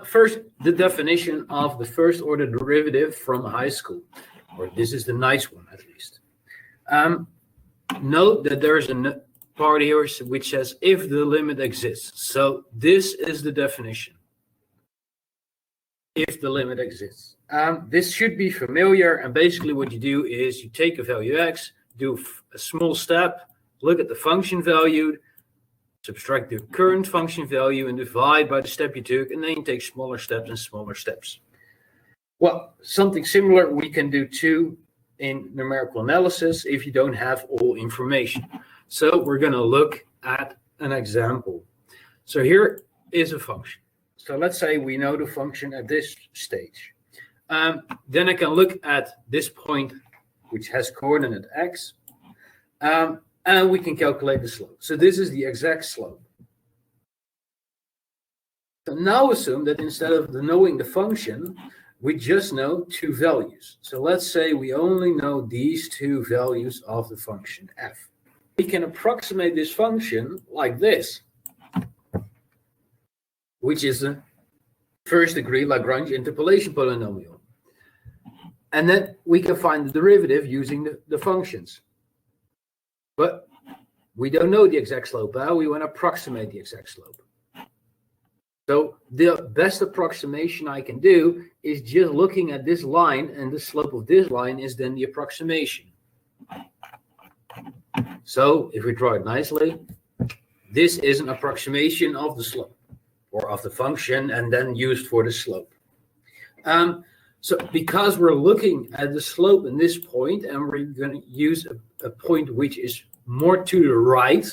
First, the definition of the first order derivative from high school, or this is the nice one at least. Note that there's a part here which says if the limit exists. So this is the definition. If the limit exists. This should be familiar, and basically what you do is you take a value x, do a small step, look at the function value, subtract the current function value and divide by the step you took, and then you take smaller steps and smaller steps. Well, something similar we can do too in numerical analysis if you don't have all information. So we're going to look at an example. So here is a function. So let's say we know the function at this stage. Then I can look at this point, which has coordinate x, and we can calculate the slope. So this is the exact slope. So now assume that instead of knowing the function, we just know two values. So let's say we only know these two values of the function f. We can approximate this function like this, which is a first degree Lagrange interpolation polynomial. And then we can find the derivative using the functions. But we don't know the exact slope. We want to approximate the exact slope. So the best approximation I can do is just looking at this line, and the slope of this line is then the approximation. So if we draw it nicely, this is an approximation of the slope or of the function and then used for the slope. So because we're looking at the slope in this point, and we're going to use a point which is more to the right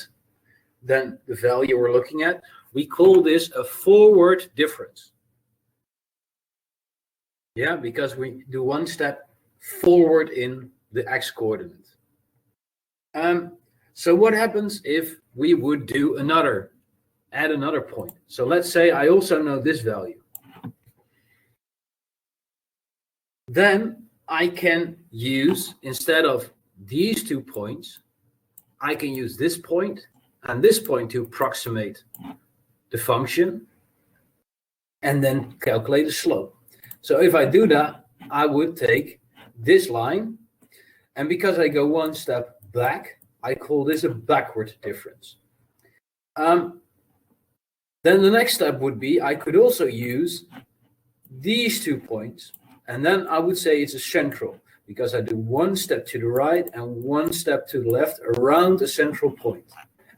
than the value we're looking at, we call this a forward difference. Yeah, because we do one step forward in the x coordinate. So what happens if we would do add another point? So let's say I also know this value. Then I can use, instead of these 2 points, I can use this point and this point to approximate the function and then calculate the slope. So if I do that, I would take this line, and because I go one step back, I call this a backward difference. Then the next step would be I could also use these 2 points, and then I would say it's a central, because I do one step to the right and one step to the left around a central point.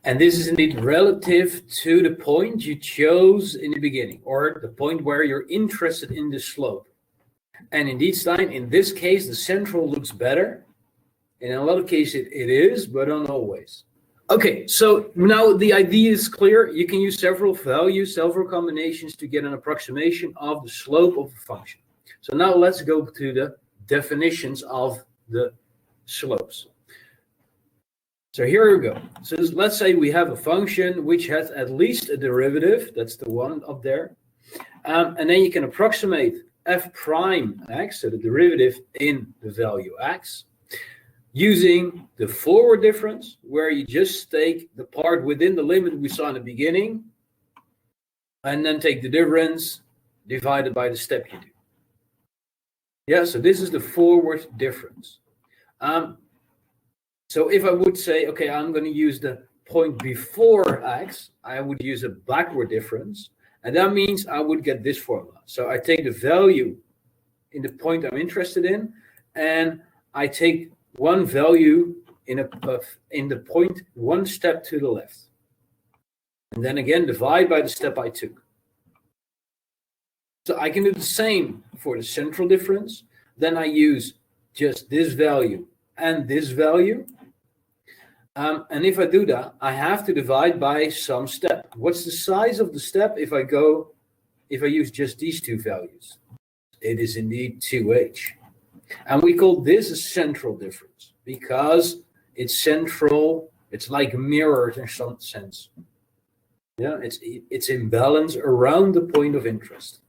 And this is indeed relative to the point you chose in the beginning, or the point where you're interested in the slope. And indeed, Stein, in this case, the central looks better. In a lot of cases it is, but not always. Okay, so now the idea is clear. You can use several values, several combinations to get an approximation of the slope of a function. So now let's go to the definitions of the slopes. So here we go. So let's say we have a function which has at least a derivative. That's the one up there. And then you can approximate f prime x, so the derivative in the value x, using the forward difference, where you just take the part within the limit we saw in the beginning, and then take the difference divided by the step you do. Yeah, so this is the forward difference. So if I would say, okay, I'm going to use the point before x, I would use a backward difference, and that means I would get this formula. So I take the value in the point I'm interested in, and I take one value in the point one step to the left, and then again divide by the step I took. So I can do the same for the central difference. Then I use just this value and this value. And if I do that, I have to divide by some step. What's the size of the step if I use just these two values? It is indeed 2h. And we call this a central difference because it's central. It's like mirrored in some sense. Yeah, it's in balance around the point of interest.